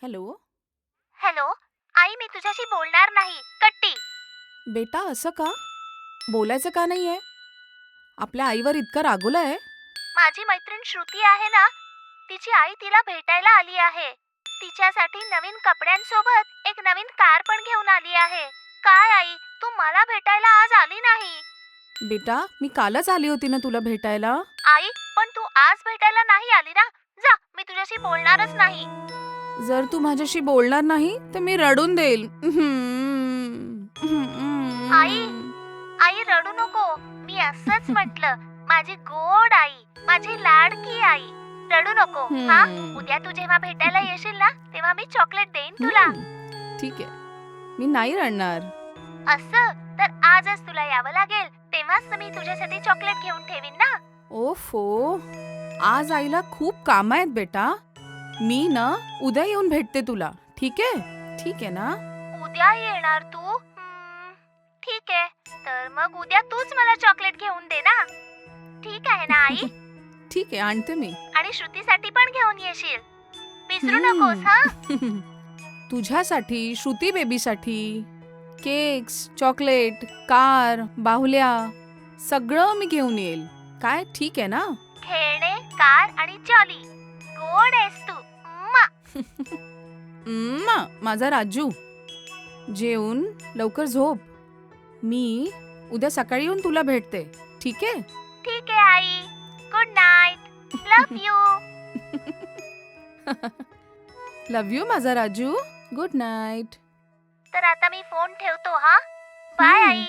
Hello. Hello. आई, मी तुझ्याशी बोलणार नाही. कट्टी. बेटा असं का? बोलायचं का नाहीये? आपल्या आईवर इतका रागवलाय? माझी मैत्रीण श्रुती आहे ना, तिची आई तिला भेटायला आली आहे. तिच्यासाठी नवीन कपड्यांसोबत एक नवीन कार पण घेऊन आली आहे. काय आई, तू मला भेटायला आज आली नाही? बेटा मी कालच आली होती ना तुला भेटायला. आई, पण तू आज भेटायला नाही आली ना? जा, मी तुझ्याशी बोलणारच नाही. जर तू माझ्याशी बोलणार नाही तर मी रडून देईल. आई, आई रडू नको. मी असंच म्हटलं. माझी गोड आई, माझी लाडकी आई. रडू नको, हा? उद्या तू जेव्हा भेटायला येशील ना, तेव्हा मी चॉकलेट देईन तुला. ठीक आहे, मी नाही रडणार. असं तर आजच तुला यावं लागेल, तेव्हाच तर मी तुझ्यासाठी चॉकलेट घेऊन ठेवीन ना. ओफो, आज आईला खूप काम आहेत बेटा. मी ना उद्या येऊन भेटते तुला. ठीक आहे? ठीक आहे ना? उद्या येणार तू? ठीक आहे. तर मग उद्या तूच मला चॉकलेट घेऊन दे ना. ठीक आहे ना आई? ठीक आहे, आणते मी. आणि श्रुतीसाठी पण घेऊन येशील. विसरू नकोस हा. तुझ्यासाठी, श्रुती बेबीसाठी केक्स, चॉकलेट, कार, बाहुल्या सगळं मी घेऊन येईल. काय ठीक आहे ना? खेळणे, कार आणि जॉली. गोड आहेस तू. म्मा. माझा राजू, जेवून लवकर झोप. मी उद्या सकाळी येऊन तुला भेटते. ठीक आहे? ठीक आहे आई. Good night. Love you. Love you माझा राजू. Good night. तर आता मी फोन ठेवतो हा. बाय आई.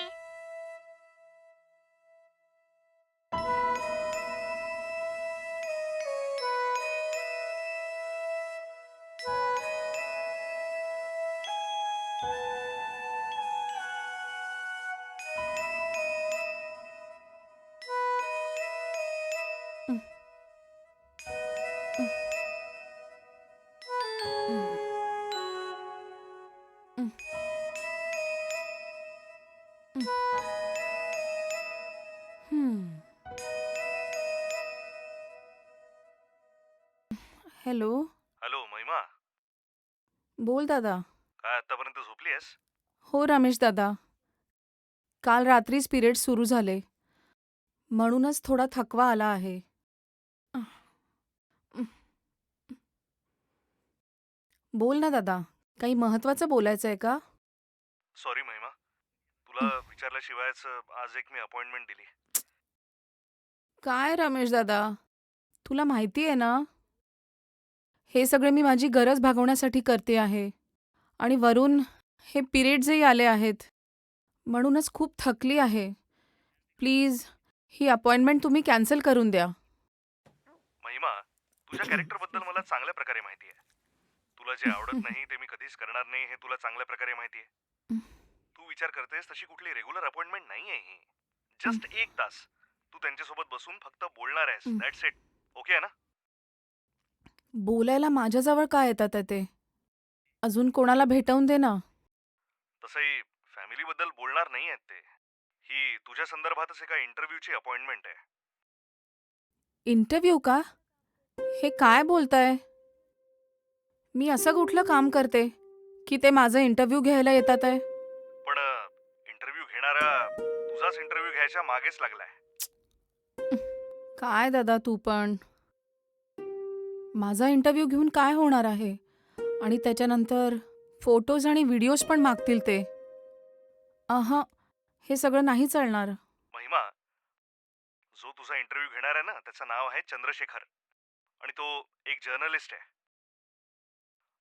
हॅलो. हॅलो महिमा. बोल दादा. काय आतापर्यंत झोपली आहेस? हो रमेश दादा, काल रात्रीच पिरियड्स सुरू झाले, म्हणूनच थोडा थकवा आला आहे. बोल ना दादा, काही महत्वाचं बोलायचं आहे का? सॉरी महिमा, तुला विचारल्याशिवायच आज एक मी अपॉइंटमेंट दिली. काय रमेश दादा, तुला माहिती आहे ना, हे सगळे मी माझी गरज भागवण्यासाठी करते आहे. आणि वरून हे पिरियड्सही आले आहेत, म्हणूनच खूप थकली आहे. प्लीज ही अपॉइंटमेंट तुम्ही कॅन्सल करून द्या. महिमा, तुझ्या कॅरेक्टरबद्दल मला चांगल्या प्रकारे माहिती आहे. तुला जे आवडत नाही ते मी कधीच करणार नाही हे तुला चांगल्या प्रकारे माहिती आहे. तू विचार करतेस तशी कुठली रेग्युलर अपॉइंटमेंट नाही आहे ही. जस्ट 1 तास तू त्यांच्यासोबत बसून फक्त बोलणार आहेस. That's it. ओके आहे ना? बोलायला माझ्याजवळ काय येतात आहे ते? अजून कोणाला भेटवून दे ना. तसंही फॅमिलीबद्दल बोलणार नाही आहेत ते. ही तुझ्या संदर्भातच एका इंटरव्ह्यूची अपॉइंटमेंट आहे. इंटरव्ह्यू का? हे काय बोलताय? मी असं कुठलं काम करते की ते माझं इंटरव्ह्यू घ्यायला येतात आहे? पण इंटरव्ह्यू घेणारा तुझाच इंटरव्ह्यू घ्यायच्या मागेच लागलाय. काय दादा तू पण? माझा इंटरव्ह्यू घेऊन काय होणार आहे? आणि त्याच्यानंतर फोटोज आणि व्हिडिओज पण मागतील ते. अहं, हे सगळं नाही चालणार. महिमा, जो तुझा इंटरव्ह्यू घेणार आहे ना त्याचं नाव आहे चंद्रशेखर आणि तो एक जर्नलिस्ट आहे.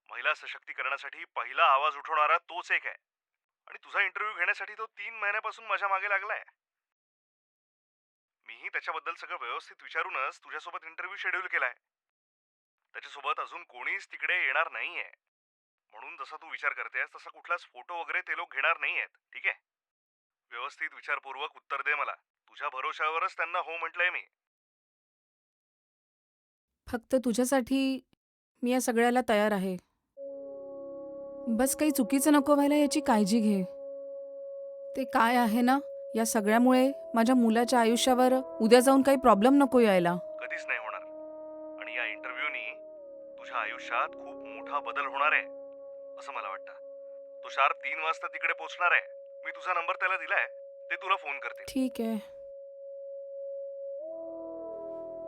महिला सशक्तीकरणासाठी पहिला आवाज उठवणारा तोच एक आहे. आणि तुझा इंटरव्ह्यू घेण्यासाठी तो 3 महिन्यापासून माझ्या मागे लागलाय. मीही त्याच्याबद्दल सगळं व्यवस्थित विचारूनच तुझ्यासोबत इंटरव्ह्यू शेड्यूल केलाय. त्याच्यासोबत अजून कोणीच तिकडे येणार नाहीये. म्हणून जसा तू विचार करतेस तसा कुठलाच फोटो वगैरे ते लोक घेणार नाहीयेत. ठीक आहे? व्यवस्थित विचारपूर्वक उत्तर दे मला. तुझ्या भरोशावरच त्यांना हो म्हटलंय मी. फक्त तुझ्यासाठी मी या सगळ्याला तयार आहे. बस काही चुकीचं नको व्हायला याची काळजी घे. ते काय आहे ना, या सगळ्यामुळे माझ्या मुलाच्या आयुष्यावर उद्या जाऊन काही प्रॉब्लेम नको यायला. कधीच नाही होणार. आणि या इंटरव्ह्यूनी तुझ्या आयुष्यात खूप मोठा बदल होणार आहे असं मला वाटतं. तो शार्प 3 वाजता तिकडे पोहोचणार आहे. मी तुझा नंबर त्याला दिलाय. ते तुला फोन करतील. ठीक आहे.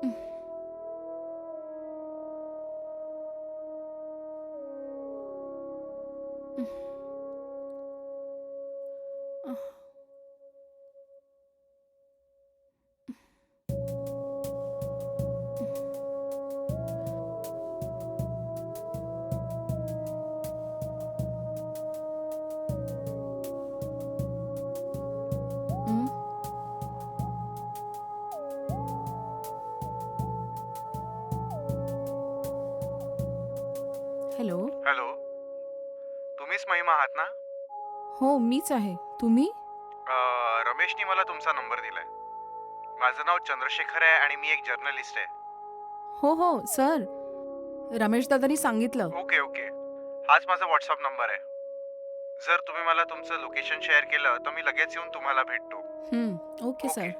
हं. हॅलो. हॅलो, तुम्हीच महिमा आहात ना? हो, मीच आहे. तुम्ही? रमेशनी मला तुमचा नंबर दिलाय. माझं नाव चंद्रशेखर आहे आणि मी एक जर्नलिस्ट आहे. हो, हो, सर. रमेश दादांनी सांगितलं. ओके ओके, हाच माझा व्हॉट्सअप नंबर आहे. जर तुम्ही मला तुमचं लोकेशन शेअर केलं तर मी लगेच येऊन तुम्हाला भेटतो. Okay okay. Sir.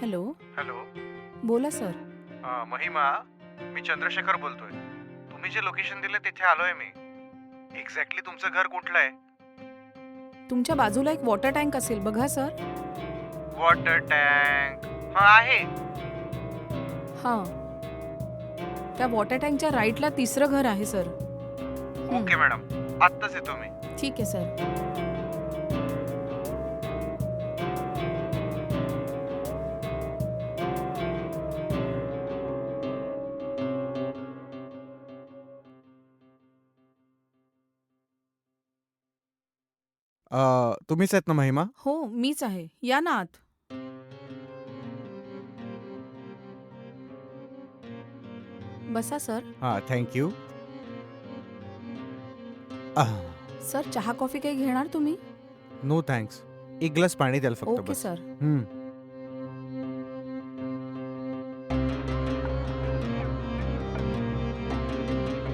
Hello. Hello, बोला सर. महिमा, मी चंद्रशेखर बोलतोय. तुम्ही जे लोकेशन दिलं तिथे आलोय मी. एक्झॅक्टली तुमचं घर कुठलं आहे? तुमच्या बाजूला एक वॉटर टँक असेल बघा सर. वॉटर टँक हा आहे. हां. त्या वॉटर टँकच्या राईटला तिसरं घर आहे सर. ओके मॅडम, आत्ताच येतो मी. ठीक आहे सर. तुम्हीच आहेत ना महिमा? हो, मीच आहे. या ना आत. बसा सर. हां, थँक यू. सर, चहा कॉफी काही घेणार तुम्ही? No thanks. एक ग्लास पाणी द्याल फक्त ओके बस. सर. हं.